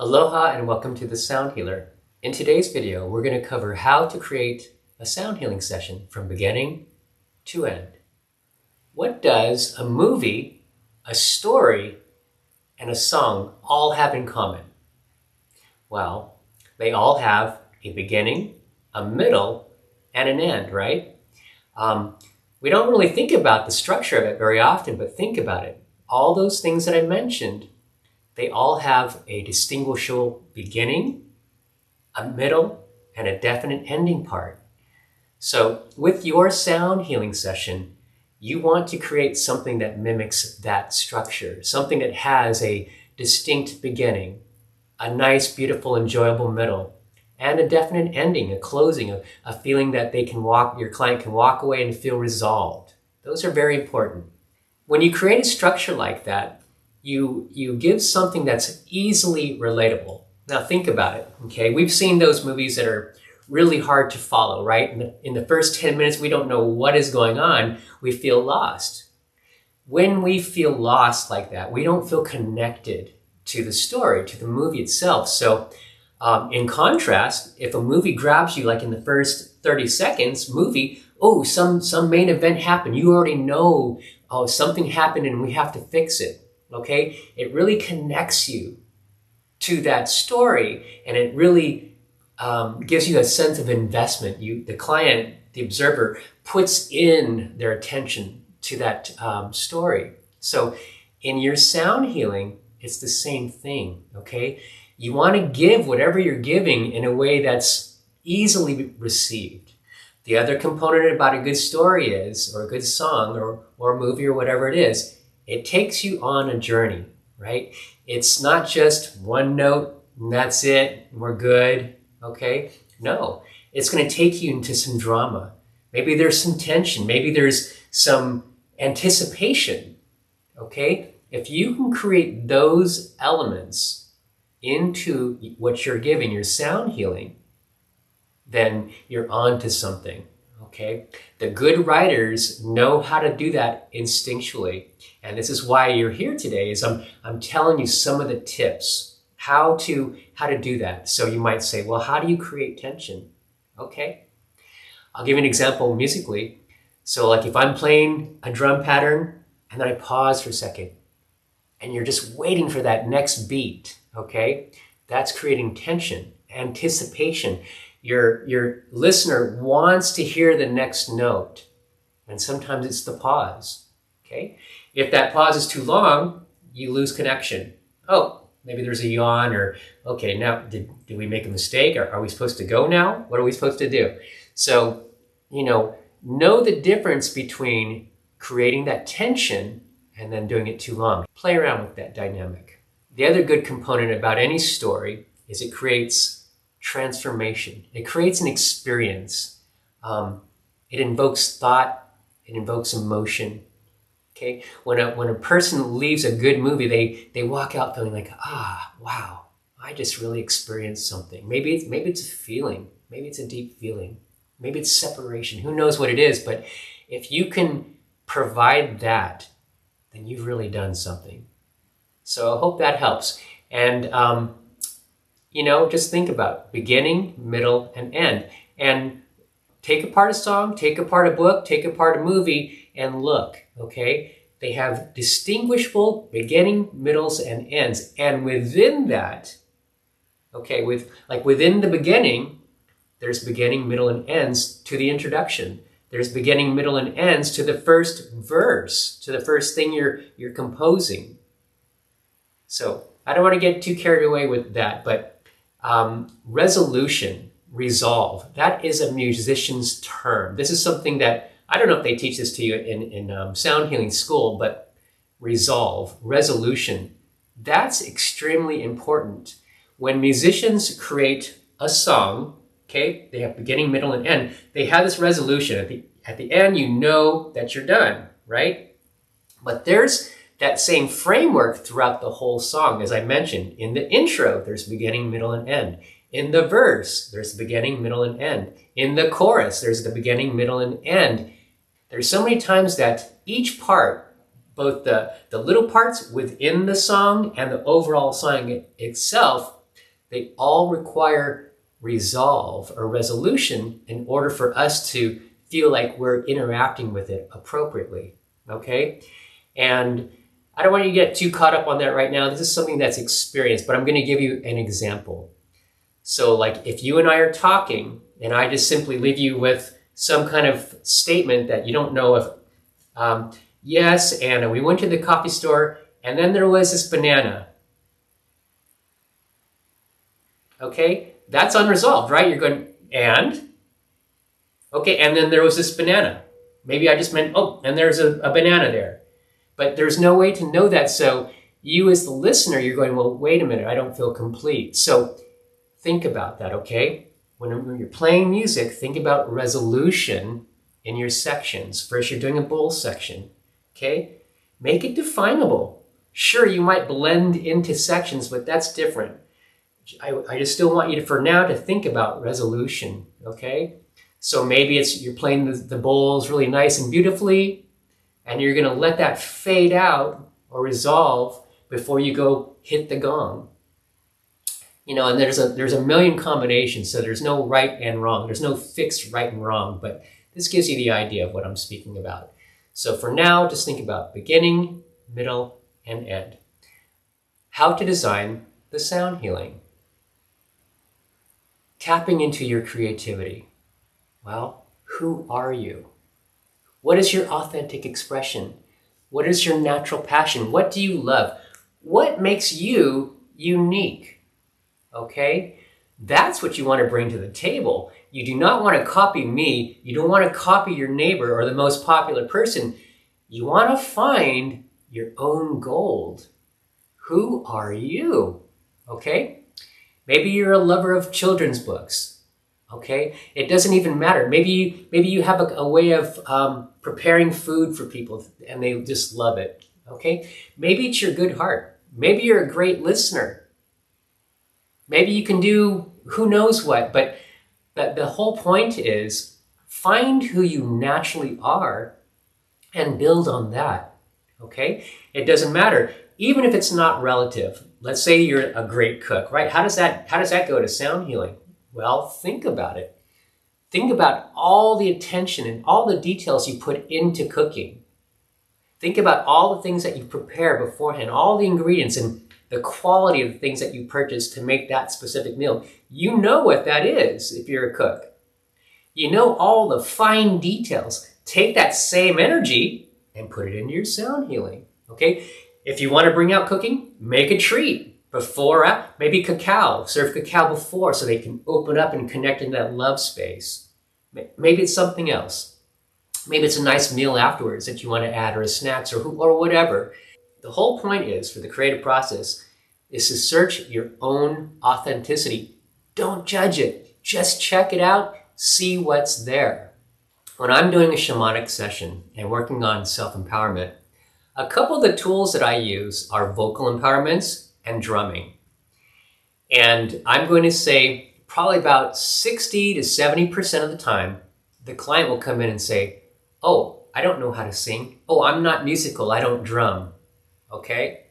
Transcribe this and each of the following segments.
Aloha and welcome to the Sound Healer. In today's video, we're going to cover how to create a sound healing session from beginning to end. What does a movie, a story, and a song all have in common? Well, they all have a beginning, a middle, and an end, right? We don't really think about the structure of it very often, but think about it. All those things that I mentioned, they all have a distinguishable beginning, a middle, and a definite ending part. So with your sound healing session, you want to create something that mimics that structure, something that has a distinct beginning, a nice, beautiful, enjoyable middle, and a definite ending, a closing, a feeling that your client can walk away and feel resolved. Those are very important. When you create a structure like that, you give something that's easily relatable. Now think about it, okay? We've seen those movies that are really hard to follow, right? In the first 10 minutes, we don't know what is going on. We feel lost. When we feel lost like that, we don't feel connected to the story, to the movie itself. So in contrast, if a movie grabs you like in the first 30 seconds, some main event happened. You already know, something happened and we have to fix it. Okay, it really connects you to that story, and it really gives you a sense of investment. The client, the observer, puts in their attention to that story. So in your sound healing, it's the same thing, okay? You want to give whatever you're giving in a way that's easily received. The other component about a good story is, or a good song, or a movie, or whatever it is, it takes you on a journey, right? It's not just one note and that's it, we're good, okay? No, it's going to take you into some drama. Maybe there's some tension, maybe there's some anticipation, okay? If you can create those elements into what you're giving, your sound healing, then you're on to something. Okay, the good writers know how to do that instinctually, and this is why you're here today. Is I'm telling you some of the tips how to do that. So you might say, well, how do you create tension? Okay, I'll give you an example musically. So like if I'm playing a drum pattern and then I pause for a second, and you're just waiting for that next beat. Okay, that's creating tension, anticipation. Your listener wants to hear the next note, and sometimes it's the pause, okay? If that pause is too long, you lose connection. Oh, maybe there's a yawn, or, okay, now, did we make a mistake? Are we supposed to go now? What are we supposed to do? So, know the difference between creating that tension and then doing it too long. Play around with that dynamic. The other good component about any story is it creates transformation. It creates an experience. It invokes thought. It invokes emotion. Okay, when a person leaves a good movie, they walk out feeling like, wow, I just really experienced something. Maybe it's a feeling. Maybe it's a deep feeling. Maybe it's separation. Who knows what it is? But if you can provide that, then you've really done something. So I hope that helps. And just think about beginning, middle, and end. And take apart a song, take apart a book, take apart a movie, and look, okay? They have distinguishable beginning, middles, and ends. And within that, okay, within the beginning, there's beginning, middle, and ends to the introduction. There's beginning, middle, and ends to the first verse, to the first thing you're composing. So I don't want to get too carried away with that, but resolution, resolve, that is a musician's term. This is something that, I don't know if they teach this to you in sound healing school, but resolve, resolution, that's extremely important. When musicians create a song, okay, they have beginning, middle, and end, they have this resolution. At the end, you know that you're done, right? But there's that same framework throughout the whole song. As I mentioned, in the intro, there's beginning, middle, and end. In the verse, there's the beginning, middle, and end. In the chorus, there's the beginning, middle, and end. There's so many times that each part, both the little parts within the song and the overall song itself, they all require resolve or resolution in order for us to feel like we're interacting with it appropriately, okay? And I don't want you to get too caught up on that right now. This is something that's experienced, but I'm going to give you an example. So like if you and I are talking and I just simply leave you with some kind of statement that you don't know if, yes, Anna, we went to the coffee store and then there was this banana. Okay, that's unresolved, right? You're going, and? Okay, and then there was this banana. Maybe I just meant, oh, and there's a banana there. But there's no way to know that. So you as the listener, you're going, well, wait a minute, I don't feel complete. So think about that, okay? When you're playing music, think about resolution in your sections. First, you're doing a bowl section, okay? Make it definable. Sure, you might blend into sections, but that's different. I just still want you to, for now, to think about resolution, okay? So maybe it's you're playing the bowls really nice and beautifully, and you're going to let that fade out or resolve before you go hit the gong. You know, and there's a million combinations, so there's no right and wrong. There's no fixed right and wrong, but this gives you the idea of what I'm speaking about. So for now, just think about beginning, middle, and end. How to design the sound healing. Tapping into your creativity. Well, who are you? What is your authentic expression? What is your natural passion? What do you love? What makes you unique? Okay? That's what you want to bring to the table. You do not want to copy me. You don't want to copy your neighbor or the most popular person. You want to find your own gold. Who are you? Okay? Maybe you're a lover of children's books. Okay? It doesn't even matter. Maybe you have a way of preparing food for people and they just love it. Okay? Maybe it's your good heart. Maybe you're a great listener. Maybe you can do who knows what, but the whole point is find who you naturally are and build on that. Okay? It doesn't matter. Even if it's not relative. Let's say you're a great cook, right? How does that go to sound healing? Well, think about it. Think about all the attention and all the details you put into cooking. Think about all the things that you prepare beforehand, all the ingredients and the quality of the things that you purchase to make that specific meal. You know what that is if you're a cook. You know all the fine details. Take that same energy and put it into your sound healing, okay? If you want to bring out cooking, make a treat before, maybe cacao. Serve cacao before so they can open up and connect in that love space. Maybe it's something else. Maybe it's a nice meal afterwards that you want to add, or snacks, or whatever. The whole point is, for the creative process, is to search your own authenticity. Don't judge it. Just check it out. See what's there. When I'm doing a shamanic session and working on self-empowerment, a couple of the tools that I use are vocal empowerments and drumming. And I'm going to say probably about 60 to 70% of the time, the client will come in and say, oh, I don't know how to sing. Oh, I'm not musical. I don't drum. Okay?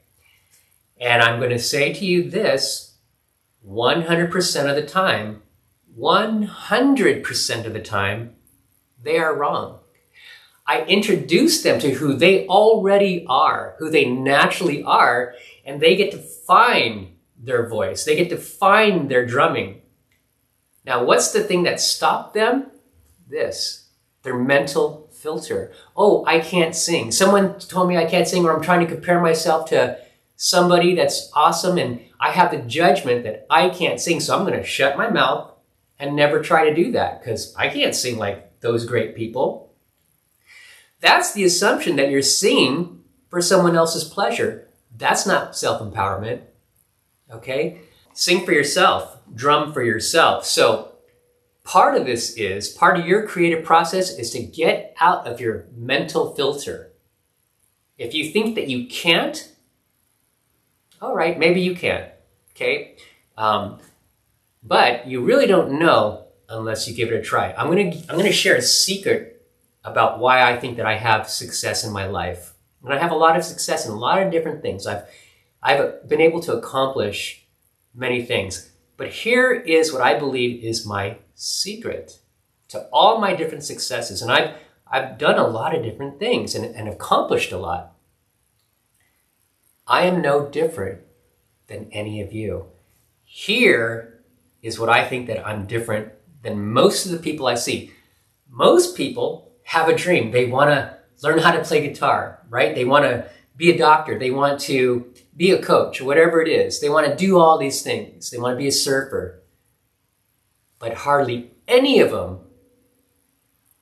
And I'm going to say to you this, 100% of the time, 100% of the time, they are wrong. I introduce them to who they already are, who they naturally are, and they get to find their voice. They get to find their drumming. Now, what's the thing that stopped them? This, their mental filter. Oh, I can't sing. Someone told me I can't sing, or I'm trying to compare myself to somebody that's awesome, and I have the judgment that I can't sing, so I'm going to shut my mouth and never try to do that because I can't sing like those great people. That's the assumption that you're singing for someone else's pleasure. That's not self-empowerment, okay? Sing for yourself, drum for yourself. So part of your creative process is to get out of your mental filter. If you think that you can't, all right, maybe you can, okay? But you really don't know unless you give it a try. I'm gonna share a secret about why I think that I have success in my life. And I have a lot of success in a lot of different things. I've been able to accomplish many things. But here is what I believe is my secret to all my different successes. And I've done a lot of different things and accomplished a lot. I am no different than any of you. Here is what I think that I'm different than most of the people I see. Most people have a dream. They want to learn how to play guitar, right? They want to be a doctor. They want to be a coach, or whatever it is. They want to do all these things. They want to be a surfer. But hardly any of them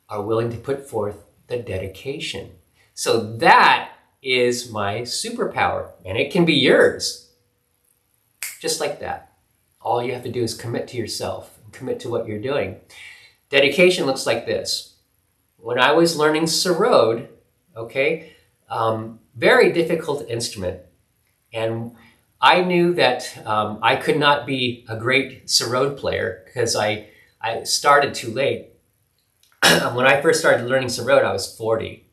are willing to put forth the dedication. So that is my superpower, and it can be yours. Just like that. All you have to do is commit to yourself and commit to what you're doing. Dedication looks like this. When I was learning Sarod, very difficult instrument. And I knew that I could not be a great Sarod player because I started too late. When I first started learning Sarod, I was 40,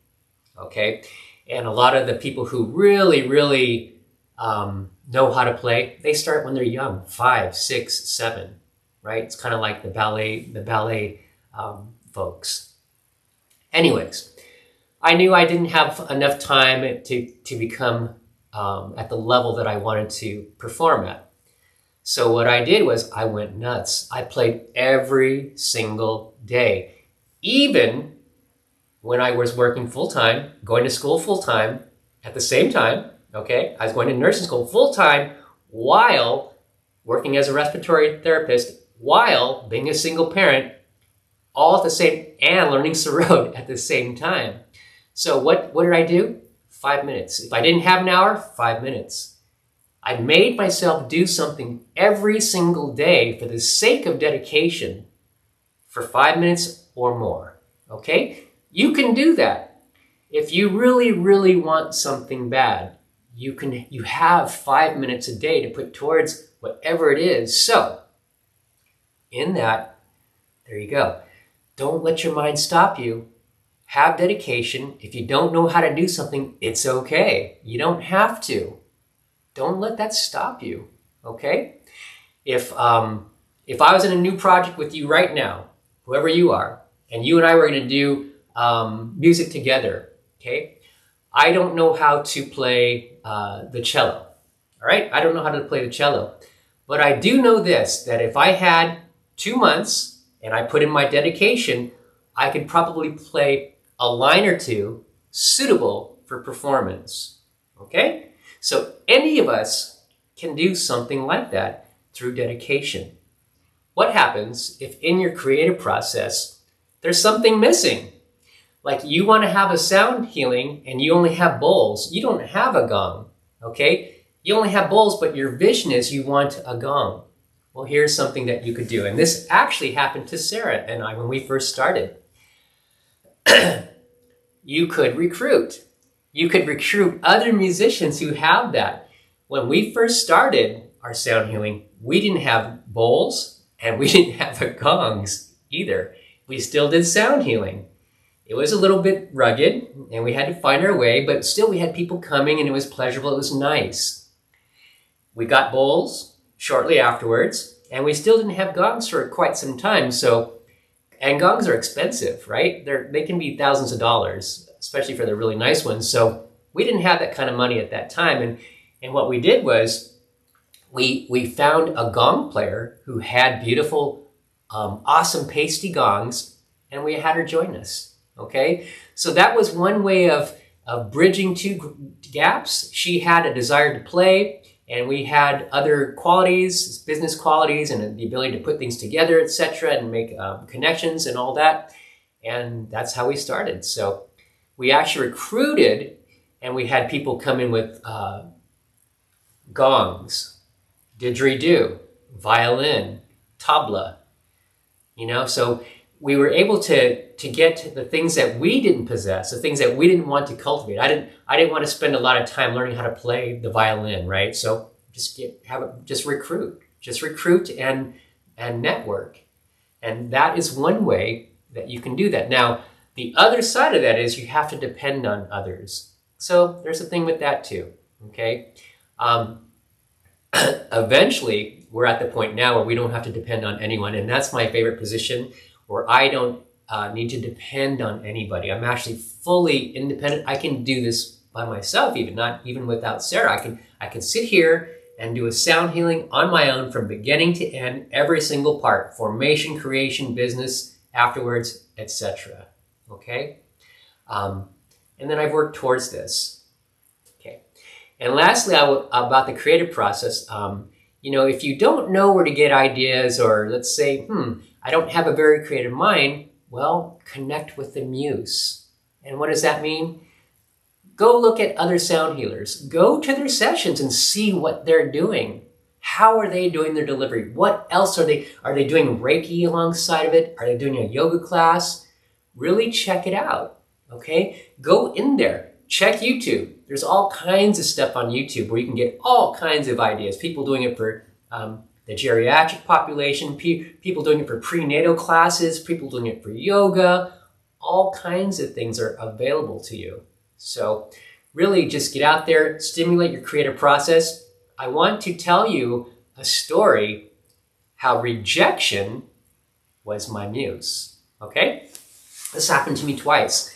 okay? And a lot of the people who really know how to play, they start when they're young, 5, 6, 7, right? It's kind of like the ballet folks. Anyways, I knew I didn't have enough time to become at the level that I wanted to perform at. So what I did was I went nuts. I played every single day. Even when I was working full-time, going to school full-time at the same time, okay? I was going to nursing school full-time while working as a respiratory therapist, while being a single parent, all at the same, and learning Sarod at the same time. So what did I do? 5 minutes. If I didn't have an hour, 5 minutes. I made myself do something every single day for the sake of dedication for 5 minutes or more, okay? You can do that. If you really want something bad, you have 5 minutes a day to put towards whatever it is. So, in that, there you go. Don't let your mind stop you. Have dedication. If you don't know how to do something, it's okay. You don't have to. Don't let that stop you, okay? If I was in a new project with you right now, whoever you are, and you and I were going to do music together, okay? I don't know how to play the cello, all right? I don't know how to play the cello. But I do know this, that if I had 2 months and I put in my dedication, I could probably play a line or two suitable for performance, okay? So any of us can do something like that through dedication. What happens if in your creative process, there's something missing? Like you want to have a sound healing and you only have bowls. You don't have a gong, okay? You only have bowls, but your vision is you want a gong. Well, here's something that you could do. And this actually happened to Sarah and I when we first started. You could recruit. You could recruit other musicians who have that. When we first started our sound healing, we didn't have bowls and we didn't have gongs either. We still did sound healing. It was a little bit rugged and we had to find our way, but still we had people coming and it was pleasurable. It was nice. We got bowls shortly afterwards and we still didn't have gongs for quite some time. And gongs are expensive, right? They can be thousands of dollars, especially for the really nice ones. So we didn't have that kind of money at that time. And what we did was we found a gong player who had beautiful, awesome pasty gongs, and we had her join us, okay? So that was one way of bridging two gaps. She had a desire to play, and we had other qualities, business qualities, and the ability to put things together, etc., and make connections and all that. And that's how we started. So we actually recruited, and we had people come in with gongs, didgeridoo, violin, tabla, so we were able to get the things that we didn't possess, the things that we didn't want to cultivate. I didn't want to spend a lot of time learning how to play the violin, right? So just recruit and network. And that is one way that you can do that. Now, the other side of that is you have to depend on others. So there's a thing with that too, okay? Eventually, we're at the point now where we don't have to depend on anyone. And that's my favorite position, where I don't need to depend on anybody. I'm actually fully independent. I can do this by myself, not even without Sarah. I can sit here and do a sound healing on my own from beginning to end, every single part, formation, creation, business, afterwards, etc. Okay? And then I've worked towards this. Okay. And lastly, about the creative process, if you don't know where to get ideas, or let's say, I don't have a very creative mind, well, connect with the muse. And what does that mean? Go look at other sound healers. Go to their sessions and see what they're doing. How are they doing their delivery? What else are they? Are they doing Reiki alongside of it? Are they doing a yoga class? Really check it out, okay? Go in there. Check YouTube. There's all kinds of stuff on YouTube where you can get all kinds of ideas. People doing it for the geriatric population, people doing it for prenatal classes, people doing it for yoga. All kinds of things are available to you. So really just get out there, stimulate your creative process. I want to tell you a story how rejection was my muse, okay? This happened to me twice.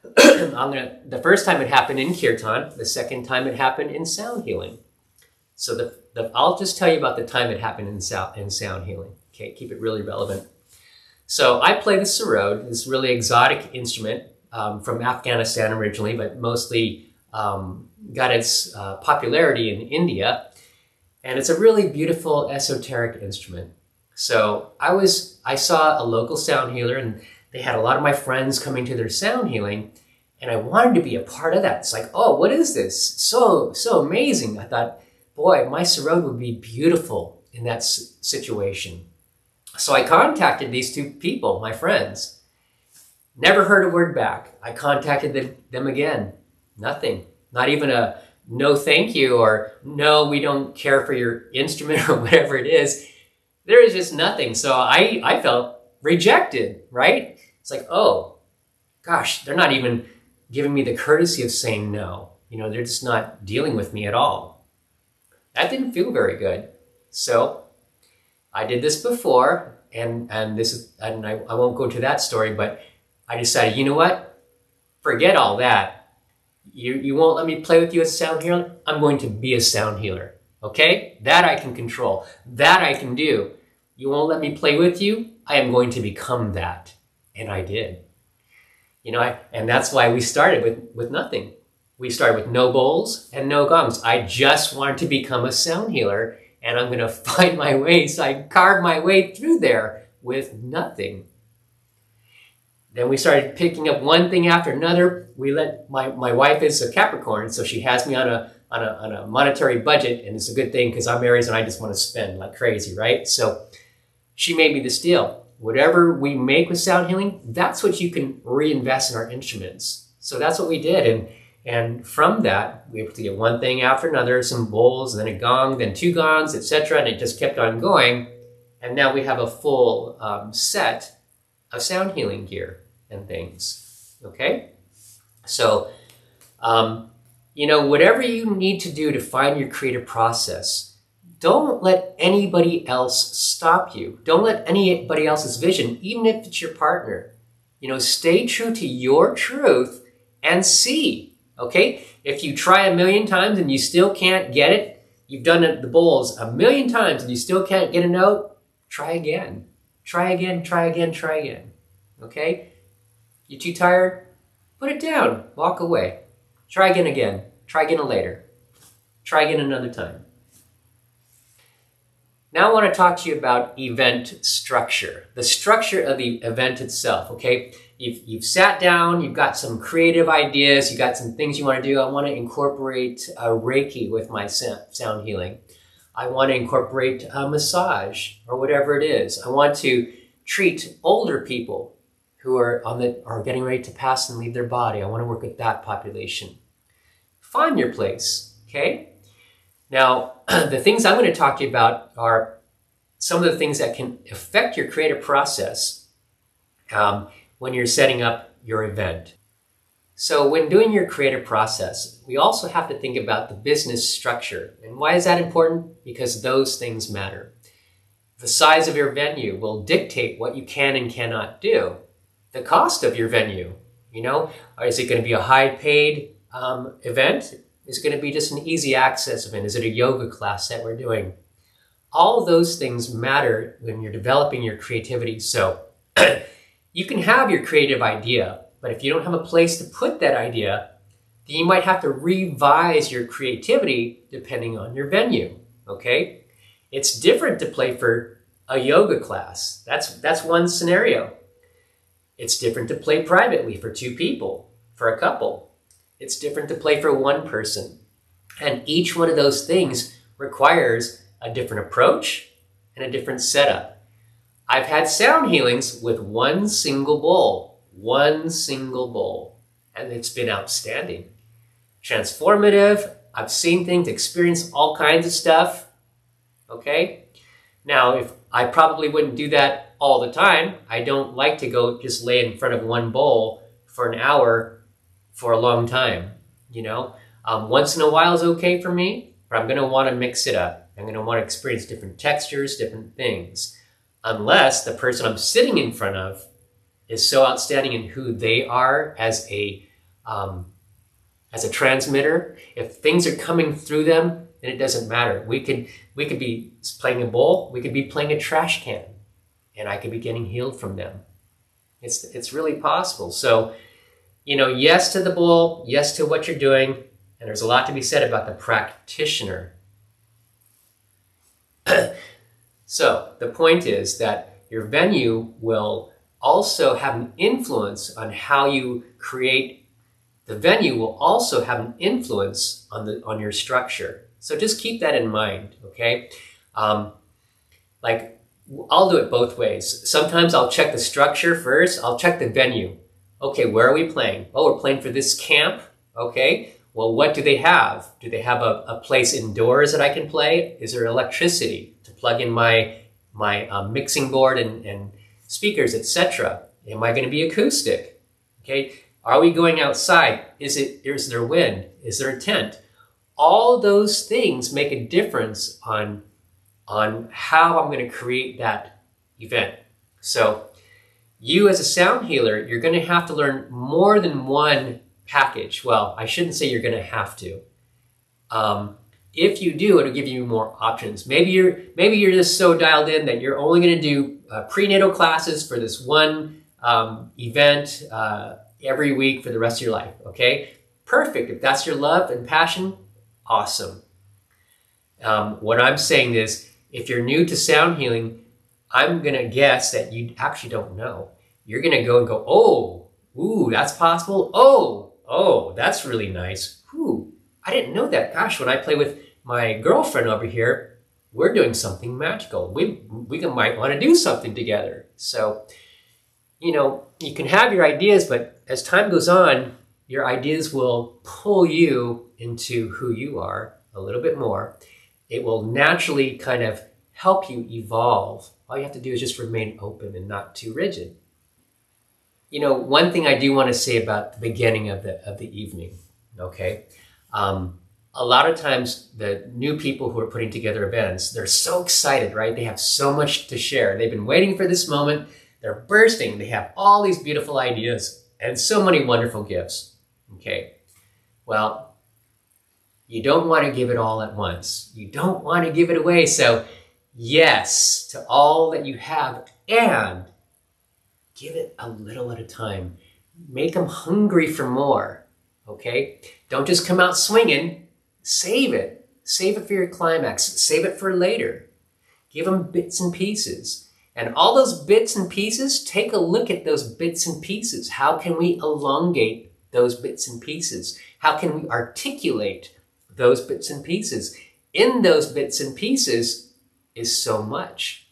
The first time it happened in Kirtan, the second time it happened in sound healing. So I'll just tell you about the time it happened in sound healing, okay? Keep it really relevant. So I play the sarod, this really exotic instrument, from Afghanistan originally, but mostly got its popularity in India. And it's a really beautiful esoteric instrument. So I saw a local sound healer, and they had a lot of my friends coming to their sound healing, and I wanted to be a part of that. It's like, oh, what is this? So amazing. I thought, boy, my sarod would be beautiful in that situation. So I contacted these two people, my friends. Never heard a word back. I contacted them again. Nothing. Not even a no thank you, or no, we don't care for your instrument, or whatever it is. There is just nothing. So I felt rejected, right? It's like, oh, gosh, they're not even giving me the courtesy of saying no. They're just not dealing with me at all. That didn't feel very good. So I did this before, and I won't go to that story, but I decided, you know what? Forget all that. You won't let me play with you as a sound healer? I'm going to be a sound healer, okay? That I can control. That I can do. You won't let me play with you? I am going to become that. And I did. And that's why we started with nothing. We started with no bowls and no gongs. I just wanted to become a sound healer, and I'm going to find my way. So I carved my way through there with nothing. Then we started picking up one thing after another. We let my wife is a Capricorn, so she has me on a monetary budget, and it's a good thing because I'm Aries and I just want to spend like crazy, right? So she made me this deal. Whatever we make with sound healing, that's what you can reinvest in our instruments. So that's what we did, and from that we were able to get one thing after another, some bowls, then a gong, then two gongs, etc., and it just kept on going. And now we have a full set of sound healing gear and things, okay? So, whatever you need to do to find your creative process, don't let anybody else stop you. Don't let anybody else's vision, even if it's your partner. Stay true to your truth and see, okay? If you try 1,000,000 times and you still can't get it, you've done the bowls 1,000,000 times and you still can't get a note, try again. Try again, try again, try again. Okay? You too tired? Put it down. Walk away. Try again. Try again later. Try again another time. Now I want to talk to you about event structure. The structure of the event itself, okay? You've sat down, you've got some creative ideas, you've got some things you want to do. I want to incorporate Reiki with my sound healing. I want to incorporate a massage or whatever it is. I want to treat older people who are getting ready to pass and leave their body. I want to work with that population. Find your place, okay? Now, the things I'm going to talk to you about are some of the things that can affect your creative process when you're setting up your event. So when doing your creative process, we also have to think about the business structure. And why is that important? Because those things matter. The size of your venue will dictate what you can and cannot do. The cost of your venue, is it going to be a high-paid event? Is it going to be just an easy access event? Is it a yoga class that we're doing? All of those things matter when you're developing your creativity. So you can have your creative idea, but if you don't have a place to put that idea, then you might have to revise your creativity depending on your venue, okay? It's different to play for a yoga class. That's one scenario. It's different to play privately for 2 people, for a couple. It's different to play for 1 person. And each one of those things requires a different approach and a different setup. I've had sound healings with 1 single bowl, and it's been outstanding. Transformative. I've seen things, experienced all kinds of stuff. Okay? Now, if I probably wouldn't do that all the time. I don't like to go just lay in front of 1 bowl for an hour for a long time, Once in a while is okay for me, but I'm going to want to mix it up. I'm going to want to experience different textures, different things. Unless the person I'm sitting in front of is so outstanding in who they are as a transmitter. If things are coming through them, then it doesn't matter. We could be playing a bowl, we could be playing a trash can, and I could be getting healed from them. It's really possible. So, yes to the bowl, yes to what you're doing, and there's a lot to be said about the practitioner. So the point is that your venue will also have an influence on how you create. The venue will also have an influence on your structure. So just keep that in mind, okay? I'll do it both ways. Sometimes I'll check the structure first. I'll check the venue. Okay, where are we playing? Oh, we're playing for this camp. Okay, well, what do they have? Do they have a place indoors that I can play? Is there electricity to plug in my mixing board and speakers, etc.? Am I going to be acoustic? Okay, are we going outside? Is there wind? Is there a tent? All those things make a difference on how I'm going to create that event. So you as a sound healer, you're going to have to learn more than 1 package. Well, I shouldn't say you're going to have to. If you do, it'll give you more options. Maybe you're just so dialed in that you're only going to do prenatal classes for this 1 event every week for the rest of your life. Okay, perfect. If that's your love and passion, awesome. What I'm saying is, if you're new to sound healing, I'm going to guess that you actually don't know. You're going to go and go, oh, ooh, that's possible. Oh, that's really nice. Ooh, I didn't know that. Gosh, when I play with my girlfriend over here, we're doing something magical. We might want to do something together. So, you can have your ideas, but as time goes on, your ideas will pull you into who you are a little bit more. It will naturally kind of help you evolve. All you have to do is just remain open and not too rigid. One thing I do want to say about the beginning of the evening, okay? A lot of times the new people who are putting together events, they're so excited, right? They have so much to share. They've been waiting for this moment. They're bursting. They have all these beautiful ideas and so many wonderful gifts, okay? Well, you don't want to give it all at once. You don't want to give it away. So yes to all that you have, and give it a little at a time. Make them hungry for more, okay? Don't just come out swinging. Save it. Save it for your climax. Save it for later. Give them bits and pieces. And all those bits and pieces, take a look at those bits and pieces. How can we elongate those bits and pieces? How can we articulate those bits and pieces? In those bits and pieces is so much,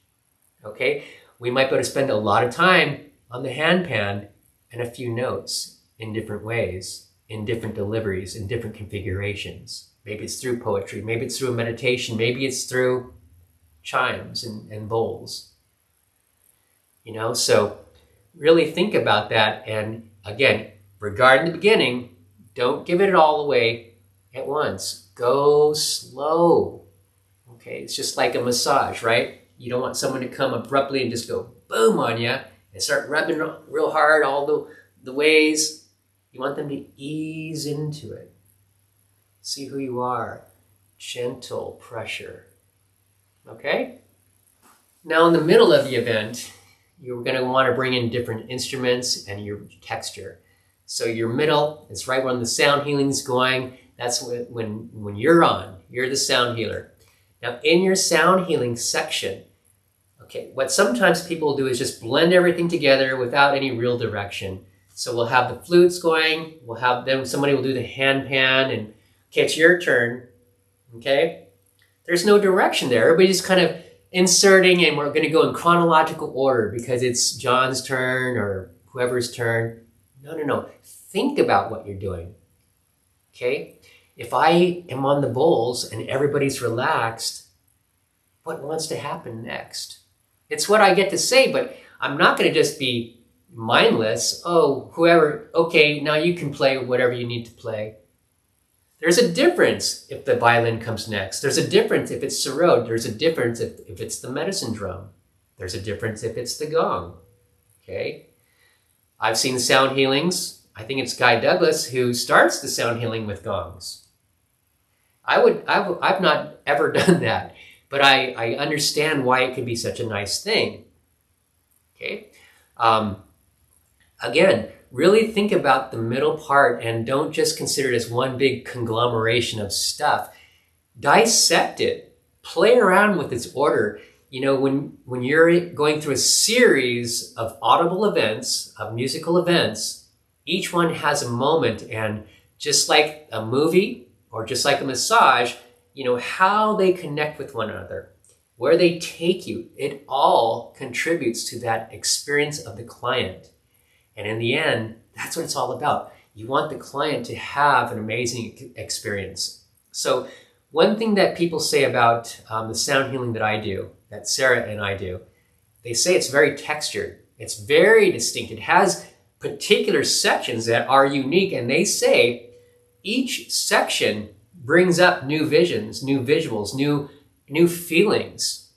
okay? We might be able to spend a lot of time on the handpan and a few notes in different ways, in different deliveries, in different configurations. Maybe it's through poetry, maybe it's through a meditation, maybe it's through chimes and bowls. So really think about that. And again, regarding the beginning, don't give it all away at once. Go slow. Okay, it's just like a massage, right? You don't want someone to come abruptly and just go boom on you and start rubbing real hard all the ways. You want them to ease into it. See who you are. Gentle pressure. Okay? Now in the middle of the event, you're going to want to bring in different instruments and your texture. So your middle is right when the sound healing is going. That's when you're on. You're the sound healer. Now in your sound healing section, okay, what sometimes people do is just blend everything together without any real direction. So we'll have the flutes going. We'll have them. Somebody will do the hand pan, and okay, it's your turn. Okay, there's no direction there. Everybody's kind of inserting, and we're going to go in chronological order because it's John's turn or whoever's turn. No. Think about what you're doing. Okay? If I am on the bowls and everybody's relaxed, what wants to happen next? It's what I get to say, but I'm not going to just be mindless. Oh, whoever, okay, now you can play whatever you need to play. There's a difference if the violin comes next. There's a difference if it's sarod. There's a difference if it's the medicine drum. There's a difference if it's the gong. Okay? I've seen sound healings. I think it's Guy Douglas who starts the sound healing with gongs. I've not ever done that, but I understand why it could be such a nice thing. Okay? Again, really think about the middle part and don't just consider it as one big conglomeration of stuff. Dissect it. Play around with its order. You know, when you're going through a series of audible events, of musical events, each one has a moment, and just like a movie or just like a massage, you know, how they connect with one another, where they take you, it all contributes to that experience of the client. And in the end, that's what it's all about. You want the client to have an amazing experience. So one thing that people say about the sound healing that I do, that Sarah and I do, they say it's very textured. It's very distinct. It has particular sections that are unique, and they say each section brings up new visions, new visuals, new feelings,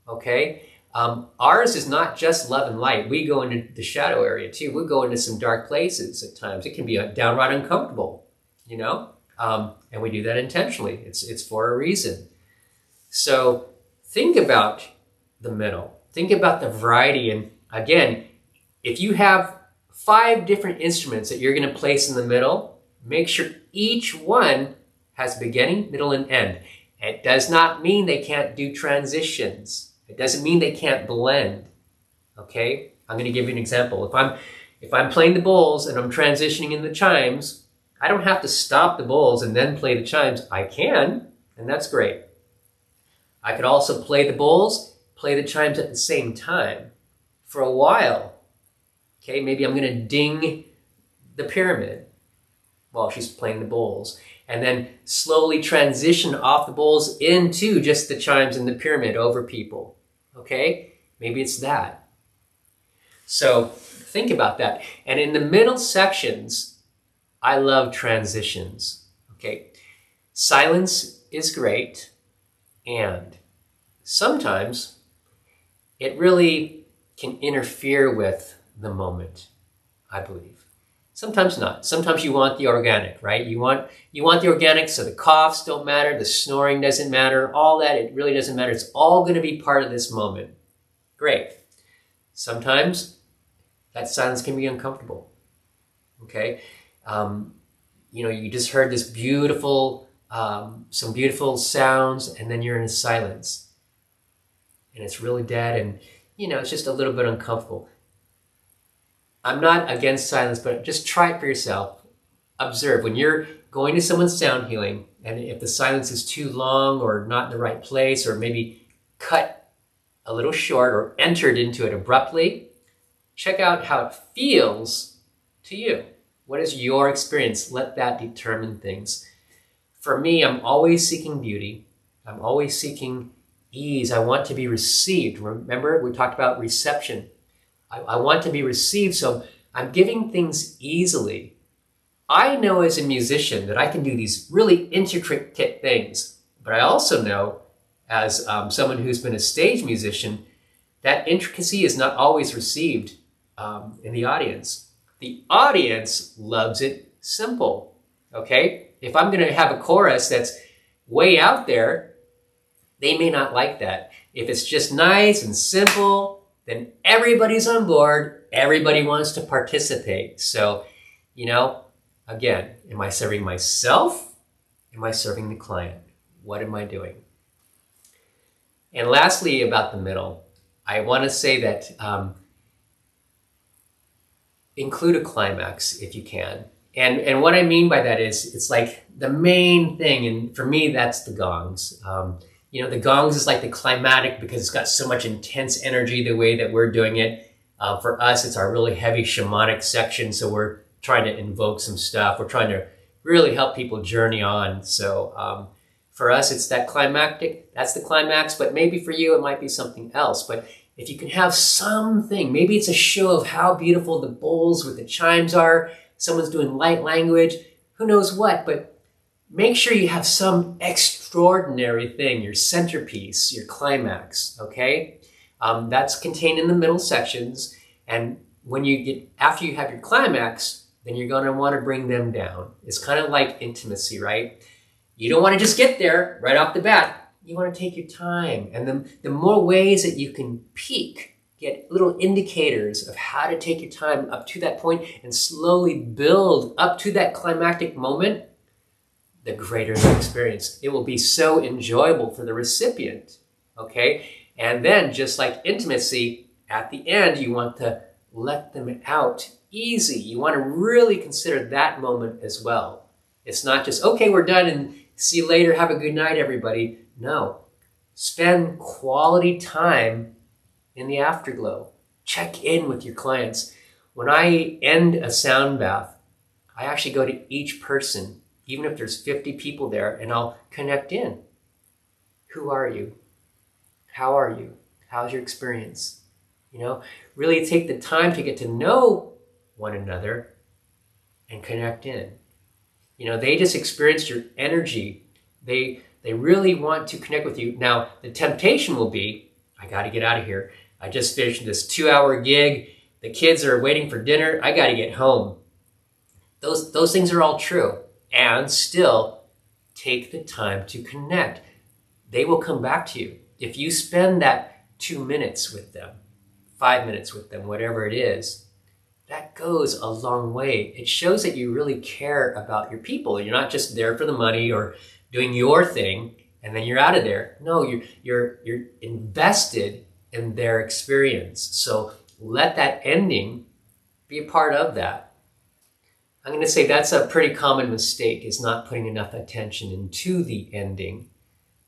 okay? Ours is not just love and light. We go into the shadow area too. We go into some dark places at times. It can be downright uncomfortable, you know? And we do that intentionally. It's for a reason. So think about the middle. Think about the variety. And again, if you have 5 different instruments that you're going to place in the middle, make sure each one has beginning, middle, and end. It does not mean they can't do transitions. It doesn't mean they can't blend. Okay? I'm going to give you an example. If I'm playing the bowls and I'm transitioning in the chimes, I don't have to stop the bowls and then play the chimes. I can, and that's great. I could also play the bowls, play the chimes at the same time for a while. Okay, maybe I'm going to ding the pyramid while she's playing the bowls, and then slowly transition off the bowls into just the chimes and the pyramid over people. Okay, maybe it's that. So think about that. And in the middle sections, I love transitions. Okay, silence is great, and sometimes it really can interfere with the moment, I believe. Sometimes not. Sometimes you want the organic, right? You want the organic, so the coughs don't matter, the snoring doesn't matter, all that, it really doesn't matter. It's all going to be part of this moment. Great. Sometimes that silence can be uncomfortable. Okay? You know, you just heard this beautiful, some beautiful sounds, and then you're in a silence. And it's really dead, and, you know, it's just a little bit uncomfortable. I'm not against silence, but just try it for yourself. Observe when you're going to someone's sound healing, and if the silence is too long or not in the right place, or maybe cut a little short or entered into it abruptly, check out how it feels to you. What is your experience? Let that determine things. For me, I'm always seeking beauty. I'm always seeking ease. I want to be received. Remember, we talked about reception. I want to be received, so I'm giving things easily. I know as a musician that I can do these really intricate things, but I also know as someone who's been a stage musician, that intricacy is not always received in the audience. The audience loves it simple, okay? If I'm going to have a chorus that's way out there, they may not like that. If it's just nice and simple, then everybody's on board. Everybody wants to participate. So, you know, again, am I serving myself? Am I serving the client? What am I doing? And lastly, about the middle, I want to say that include a climax if you can. And what I mean by that is it's like the main thing, and for me, that's the gongs. You know, the gongs is like the climactic because it's got so much intense energy the way that we're doing it. For us, it's our really heavy shamanic section, so we're trying to invoke some stuff. We're trying to really help people journey on. So for us, it's that climactic, that's the climax, but maybe for you, it might be something else. But if you can have something, maybe it's a show of how beautiful the bowls with the chimes are, someone's doing light language, who knows what, but make sure you have some extraordinary thing, your centerpiece, your climax, okay? That's contained in the middle sections, and when you get, after you have your climax, then you're gonna wanna bring them down. It's kind of like intimacy, right? You don't wanna just get there right off the bat. You wanna take your time, and the more ways that you can peak, get little indicators of how to take your time up to that point and slowly build up to that climactic moment, the greater the experience. It will be so enjoyable for the recipient, okay? And then just like intimacy, at the end, you want to let them out easy. You want to really consider that moment as well. It's not just, okay, we're done and see you later, have a good night, everybody. No, spend quality time in the afterglow. Check in with your clients. When I end a sound bath, I actually go to each person, even if there's 50 people there, and I'll connect in. Who are you? How are you? How's your experience? You know, really take the time to get to know one another and connect in. You know, they just experience your energy. They really want to connect with you. Now, the temptation will be, I got to get out of here. I just finished this 2-hour gig. The kids are waiting for dinner. I got to get home. Those things are all true. And still, take the time to connect. They will come back to you. If you spend that 2 minutes with them, 5 minutes with them, whatever it is, that goes a long way. It shows that you really care about your people. You're not just there for the money or doing your thing and then you're out of there. No, you're invested in their experience. So let that ending be a part of that. I'm going to say that's a pretty common mistake, is not putting enough attention into the ending.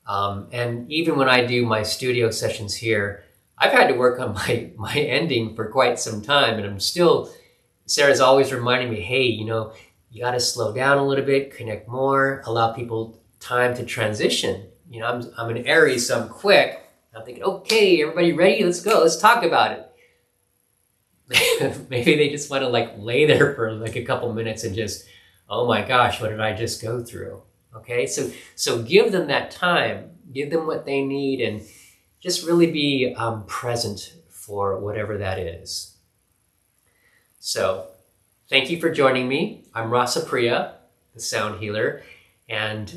And even when I do my studio sessions here, I've had to work on my ending for quite some time, and I'm still, Sarah's always reminding me, hey, you know, you got to slow down a little bit, connect more, allow people time to transition. You know, I'm an Aries, so I'm quick. I'm thinking, okay, everybody ready? Let's go. Let's talk about it. Maybe they just want to like lay there for like a couple minutes and just, oh my gosh, what did I just go through? Okay, so give them that time, give them what they need, and just really be present for whatever that is. So thank you for joining me. I'm Rasa Priya, the sound healer. And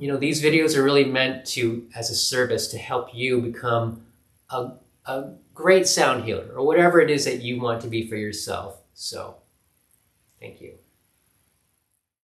you know, these videos are really meant to, as a service, to help you become a great sound healer, or whatever it is that you want to be for yourself. So thank you.